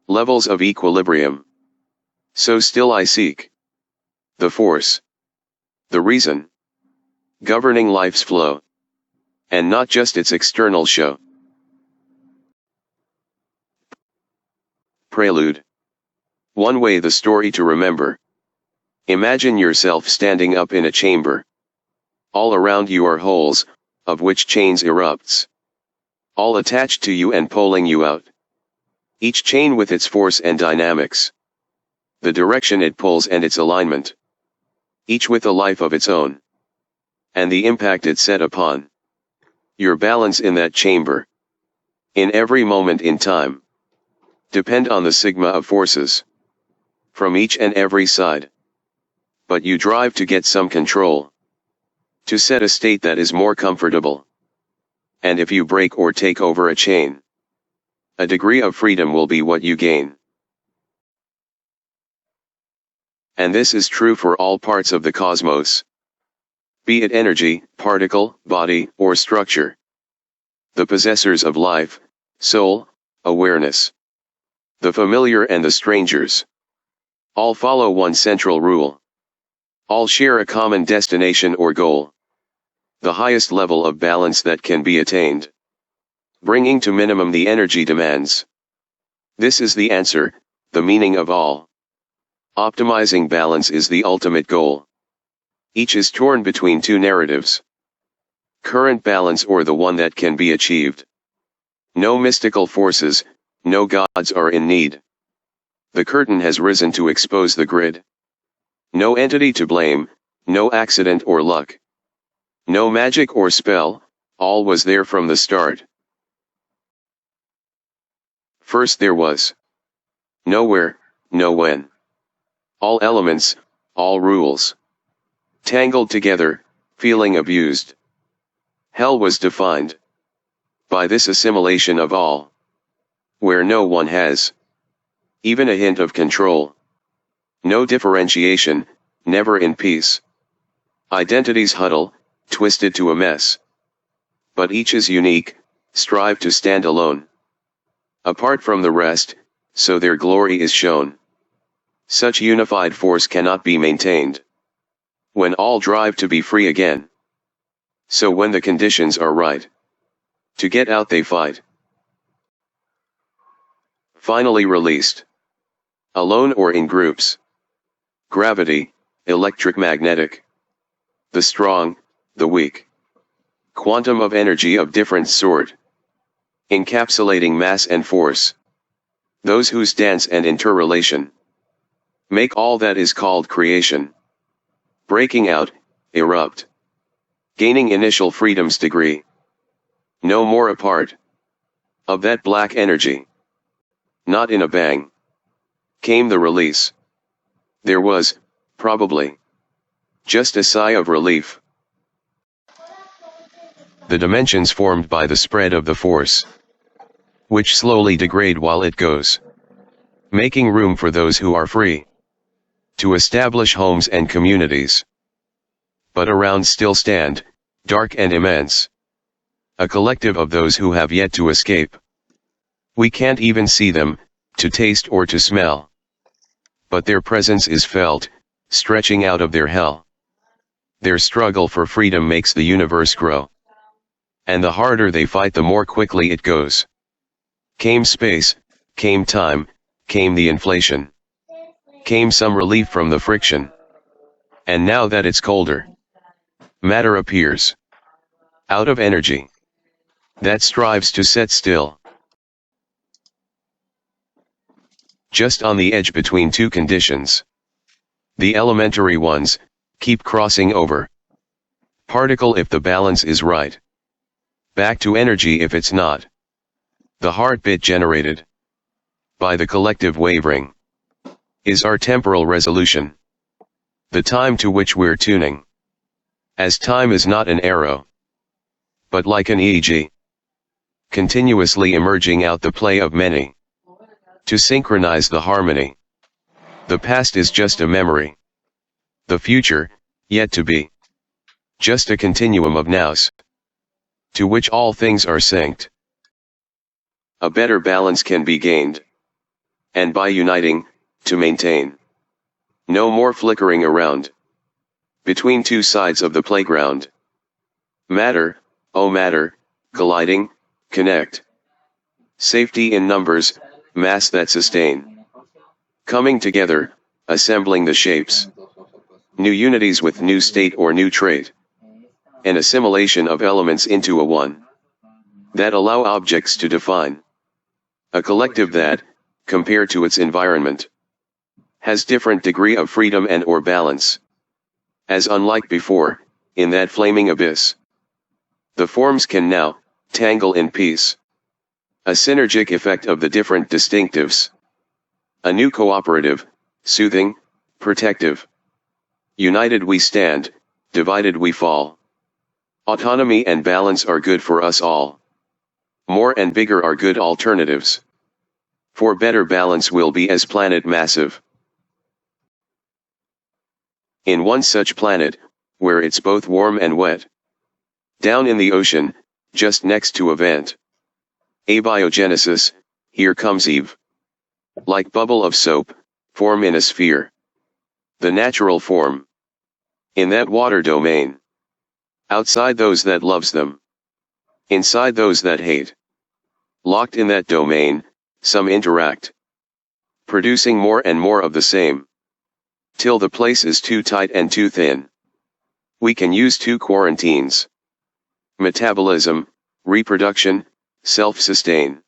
Levels of equilibrium. So still I seek the force, the reason, governing life's flow, and not just its external show. Prelude. One way the story to remember. Imagine yourself standing up in a chamber. All around you are holes, of which chains erupts. All attached to you and pulling you out. Each chain with its force and dynamics. The direction it pulls and its alignment. Each with a life of its own. And the impact it set upon. Your balance in that chamber. In every moment in time. Depend on the sigma of forces. From each and every side. But you drive to get some control. To set a state that is more comfortable. And if you break or take over a chain, a degree of freedom will be what you gain. And this is true for all parts of the cosmos. Be it energy, particle, body, or structure. The possessors of life, soul, awareness. The familiar and the strangers. All follow one central rule. All share a common destination or goal. The highest level of balance that can be attained. Bringing to minimum the energy demands. This is the answer, the meaning of all. Optimizing balance is the ultimate goal. Each is torn between two narratives. Current balance or the one that can be achieved. No mystical forces, no gods are in need. The curtain has risen to expose the grid. No entity to blame, no accident or luck. No magic or spell, all was there from the start. First there was no where, no when. All elements, all rules. Tangled together, feeling abused. Hell was defined by this assimilation of all. Where no one has even a hint of control. No differentiation, never in peace. Identities huddle, twisted to a mess. But each is unique, strive to stand alone. Apart from the rest, so their glory is shown. Such unified force cannot be maintained. When all drive to be free again. So when the conditions are right. To get out they fight. Finally released. Alone or in groups. Gravity, electric-magnetic. The strong, the weak. Quantum of energy of different sort. Encapsulating mass and force. Those whose dance and interrelation make all that is called creation. Breaking out, erupt. Gaining initial freedom's degree. No more a part of that black energy. Not in a bang. Came the release. There was, probably, just a sigh of relief. The dimensions formed by the spread of the force, which slowly degrade while it goes, making room for those who are free to establish homes and communities. But around still stand, dark and immense, a collective of those who have yet to escape. We can't even see them, to taste or to smell. But their presence is felt, stretching out of their hell. Their struggle for freedom makes the universe grow. And the harder they fight, the more quickly it goes. Came space, came time, came the inflation. Came some relief from the friction. And now that it's colder, matter appears. Out of energy. That strives to set still. Just on the edge between two conditions. The elementary ones, keep crossing over. Particle if the balance is right. Back to energy if it's not. The heartbeat generated by the collective wavering is our temporal resolution. The time to which we're tuning. As time is not an arrow, but like an EEG. Continuously emerging out the play of many. To synchronize the harmony. The past is just a memory. The future, yet to be. Just a continuum of nows. To which all things are synced. A better balance can be gained. and by uniting, to maintain. No more flickering around between two sides of the playground. Matter, oh matter, colliding, connect. Safety in numbers, mass that sustain. Coming together, assembling the shapes. New unities with new state or new trait. An assimilation of elements into a one. That allow objects to define. A collective that, compared to its environment, has different degree of freedom and or balance. As unlike before, in that flaming abyss. The forms can now, tangle in peace. A synergic effect of the different distinctives. A new cooperative, soothing, protective. United we stand, divided we fall. Autonomy and balance are good for us all. More and bigger are good alternatives. For better balance will be as planet massive. In one such planet, where it's both warm and wet. Down in the ocean, just next to a vent. Abiogenesis, here comes Eve. Like bubble of soap, form in a sphere. The natural form. In that water domain. Outside those that loves them. Inside those that hate. Locked in that domain, some interact. Producing more and more of the same. Till the place is too tight and too thin. We can use two quarantines. Metabolism, reproduction, self-sustain.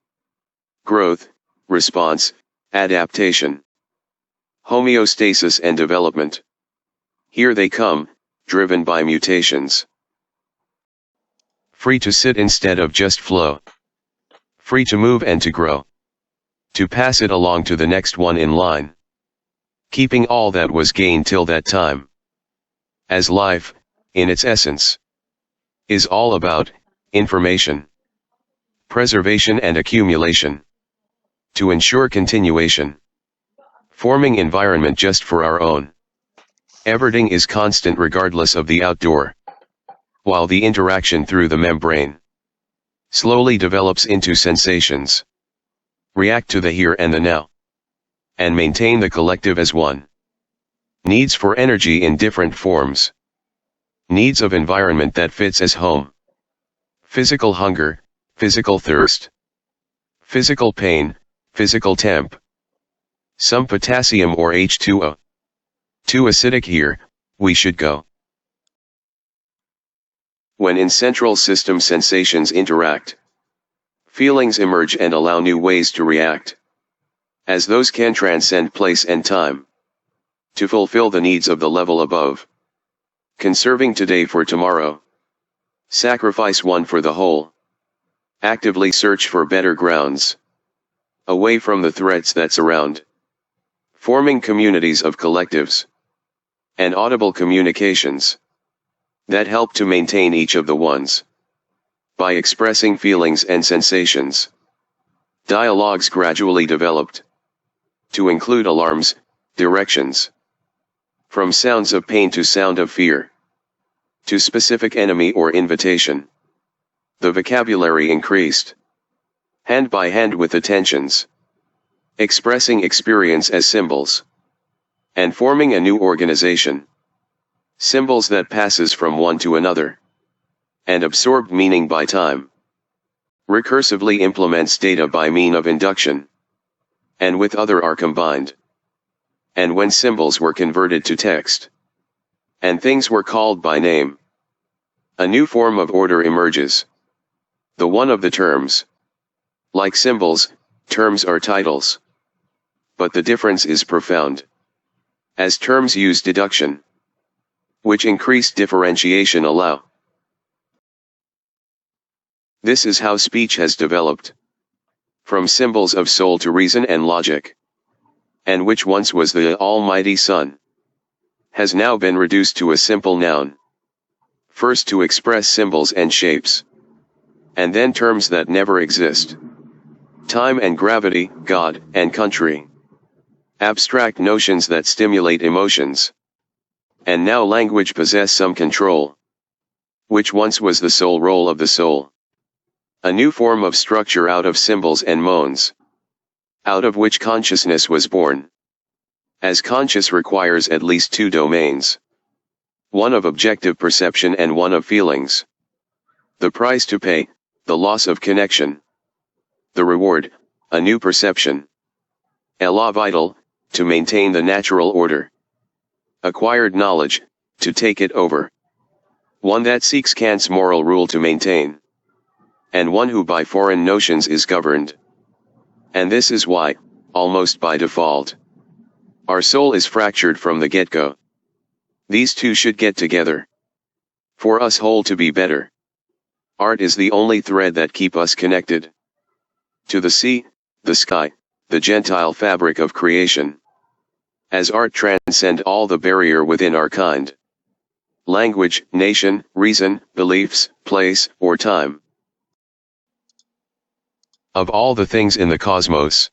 Growth, response, adaptation. Homeostasis and development. Here they come, driven by mutations. Free to sit instead of just flow. Free to move and to grow. To pass it along to the next one in line. Keeping all that was gained till that time. As life, in its essence, is all about information, preservation and accumulation. To ensure continuation. Forming environment just for our own. Everything is constant regardless of the outdoor. While the interaction through the membrane slowly develops into sensations. React to the here and the now. And maintain the collective as one. Needs for energy in different forms. Needs of environment that fits as home. Physical hunger, physical thirst. Physical pain, physical temp. Some potassium or H2O. Too acidic here, we should go. When in central system sensations interact. Feelings emerge and allow new ways to react. As those can transcend place and time. To fulfill the needs of the level above. Conserving today for tomorrow. Sacrifice one for the whole. Actively search for better grounds. Away from the threats that surround. Forming communities of collectives. And audible communications. That help to maintain each of the ones. By expressing feelings and sensations. Dialogues gradually developed. To include alarms, directions. From sounds of pain to sound of fear. To specific enemy or invitation. The vocabulary increased. Hand by hand with attentions. Expressing experience as symbols. And forming a new organization. Symbols that passes from one to another. And absorbed meaning by time. Recursively implements data by mean of induction. And with other are combined. And when symbols were converted to text. And things were called by name. A new form of order emerges. The one of the terms. Like symbols, terms are titles. But the difference is profound. As terms use deduction. Which increased differentiation allow. This is how speech has developed. From symbols of soul to reason and logic. And which once was the Almighty Son. Has now been reduced to a simple noun. First to express symbols and shapes. And then terms that never exist. Time and gravity, God and country. Abstract notions that stimulate emotions. And now language possess some control. Which once was the sole role of the soul. A new form of structure out of symbols and moans. out of which consciousness was born. As conscious requires at least two domains. One of objective perception and one of feelings. The price to pay, the loss of connection. The reward, a new perception. Elan vital, to maintain the natural order. Acquired knowledge, to take it over. One that seeks Kant's moral rule to maintain. And one who by foreign notions is governed. And this is why, almost by default, our soul is fractured from the get-go. These two should get together. For us whole to be better. Art is the only thread that keep us connected. To the sea, the sky, the gentile fabric of creation. As art transcend all the barrier within our kind. Language, nation, reason, beliefs, place, or time. Of all the things in the cosmos,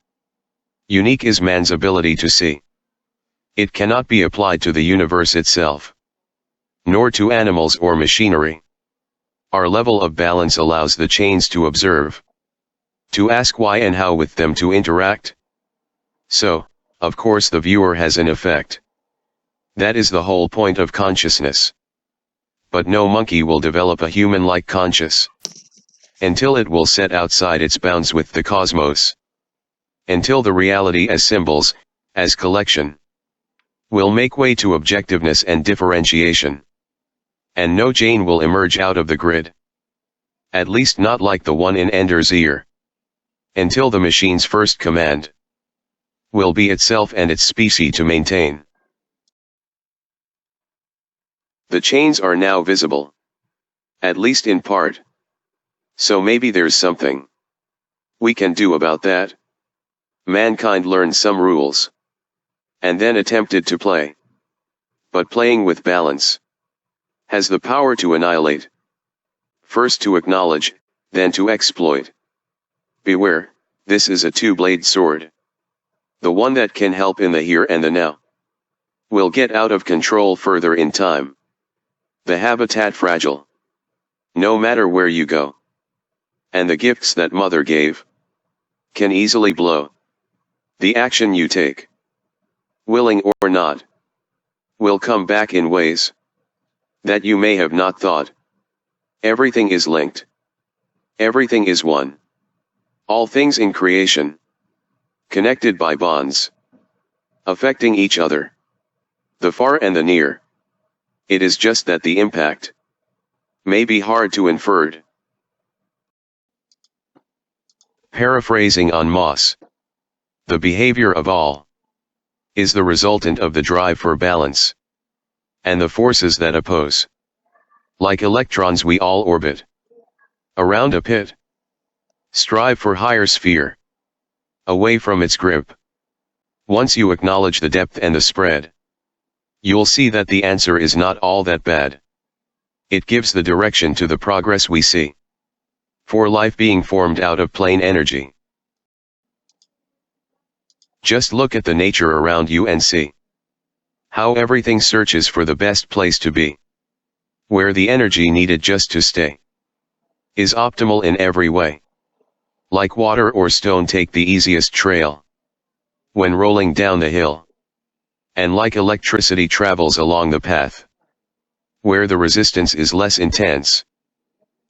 unique is man's ability to see. It cannot be applied to the universe itself, nor to animals or machinery. Our level of balance allows the chains to observe, to ask why and how with them to interact. So, of course the viewer has an effect. That is the whole point of consciousness. But no monkey will develop a human-like conscious until it will set outside its bounds with the cosmos. Until the reality as symbols, as collection, will make way to objectiveness and differentiation. And no Jane will emerge out of the grid. At least not like the one in Ender's ear. Until the machine's first command will be itself and its species to maintain. The chains are now visible. At least in part. So maybe there's something we can do about that. Mankind learned some rules. And then attempted to play. But playing with balance has the power to annihilate. First to acknowledge, then to exploit. Beware, this is a two-bladed sword. The one that can help in the here and the now will get out of control further in time. The habitat fragile. No matter where you go. And the gifts that mother gave can easily blow. The action you take, willing or not, will come back in ways that you may have not thought. Everything is linked. Everything is one. All things in creation, connected by bonds, affecting each other, the far and the near. It is just that the impact may be hard to infer. Paraphrasing on Mauss, the behavior of all is the resultant of the drive for balance, and the forces that oppose. Like electrons we all orbit around a pit. Strive for higher sphere, away from its grip. Once you acknowledge the depth and the spread, you'll see that the answer is not all that bad. It gives the direction to the progress we see. For life being formed out of plain energy. Just look at the nature around you and see how everything searches for the best place to be. Where the energy needed just to stay is optimal in every way. Like water or stone take the easiest trail when rolling down the hill. And like electricity travels along the path where the resistance is less intense.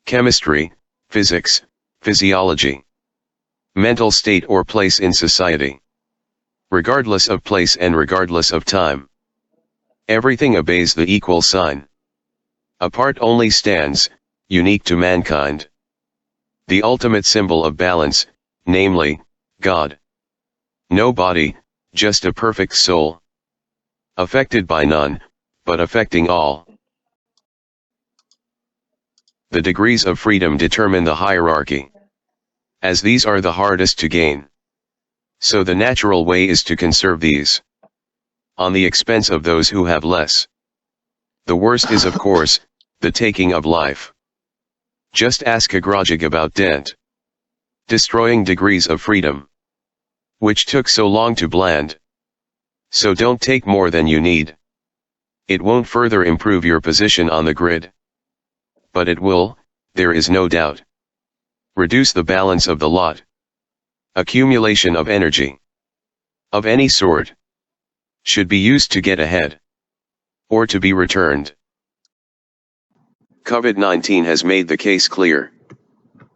Chemistry, physics, physiology, mental state or place in society. Regardless of place and regardless of time. Everything obeys the equal sign. A part only stands, unique to mankind. The ultimate symbol of balance, namely, God. No body, just a perfect soul. Affected by none, but affecting all. The degrees of freedom determine the hierarchy, as these are the hardest to gain. So the natural way is to conserve these, on the expense of those who have less. The worst is of course, the taking of life. Just ask Agrajig about Dent. Destroying degrees of freedom, which took so long to blend. So don't take more than you need. It won't further improve your position on the grid. But it will, there is no doubt, reduce the balance of the lot. Accumulation of energy of any sort should be used to get ahead or to be returned. COVID-19 has made the case clear,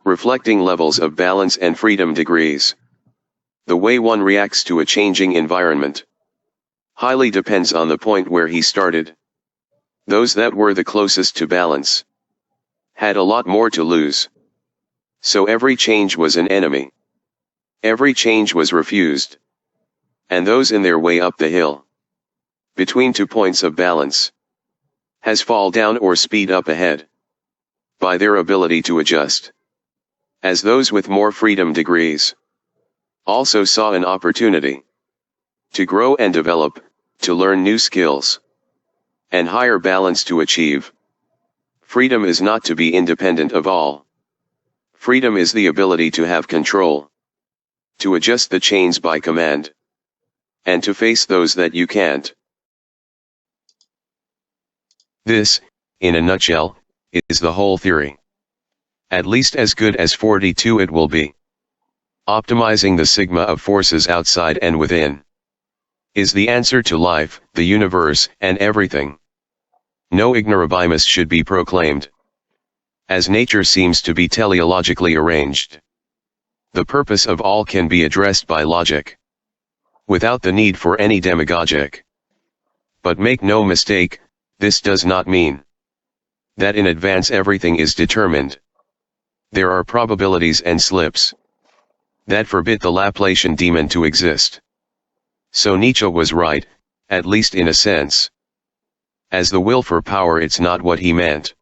reflecting levels of balance and freedom degrees. The way one reacts to a changing environment highly depends on the point where he started. Those that were the closest to balance had a lot more to lose. So every change was an enemy. Every change was refused. And those in their way up the hill, between 2 points of balance, has fall down or speed up ahead, by their ability to adjust. As those with more freedom degrees also saw an opportunity to grow and develop, to learn new skills, and higher balance to achieve. Freedom is not to be independent of all. Freedom is the ability to have control, to adjust the chains by command, and to face those that you can't. This, in a nutshell, is the whole theory. At least as good as 42 it will be. Optimizing the sigma of forces outside and within is the answer to life, the universe, and everything. No ignorabimus should be proclaimed, as nature seems to be teleologically arranged. The purpose of all can be addressed by logic, without the need for any demagogic. But make no mistake, this does not mean that in advance everything is determined. There are probabilities and slips that forbid the Laplacian demon to exist. So Nietzsche was right, at least in a sense. As the will for power, it's not what he meant.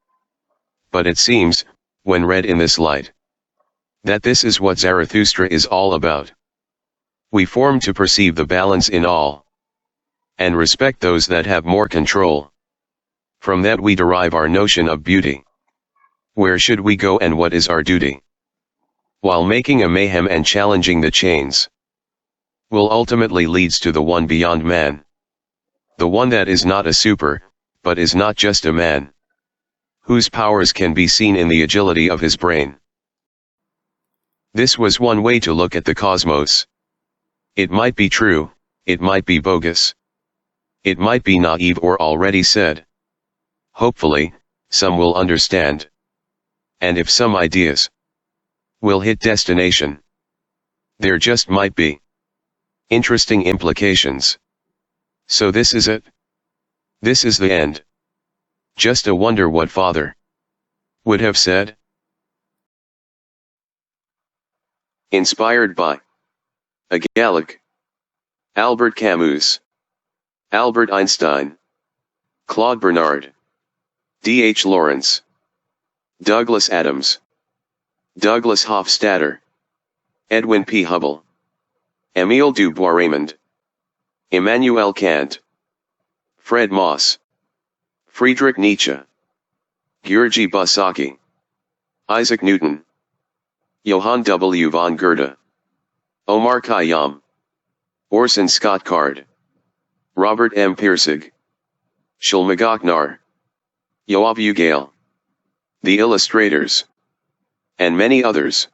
But it seems, when read in this light, that this is what Zarathustra is all about. We form to perceive the balance in all, and respect those that have more control. From that we derive our notion of beauty. Where should we go and what is our duty? While making a mayhem and challenging the chains, will ultimately leads to the one beyond man. The one that is not a super, but is not just a man, whose powers can be seen in the agility of his brain. This was one way to look at the cosmos. It might be true, it might be bogus. It might be naive or already said. Hopefully, some will understand. And if some ideas will hit destination, there just might be interesting implications. So this is it. This is the end. Just a wonder what Father would have said. Inspired by a Gallic, Albert Camus, Albert Einstein, Claude Bernard, D.H. Lawrence, Douglas Adams, Douglas Hofstadter, Edwin P. Hubble, Émile du Bois-Reymond, Immanuel Kant, Fred Moss, Friedrich Nietzsche, György Bosocki, Isaac Newton, Johann W. von Goethe, Omar Khayyam, Orson Scott Card, Robert M. Pirsig, Shulmagok Nar, Yoav Ugale, The Illustrators, and many others.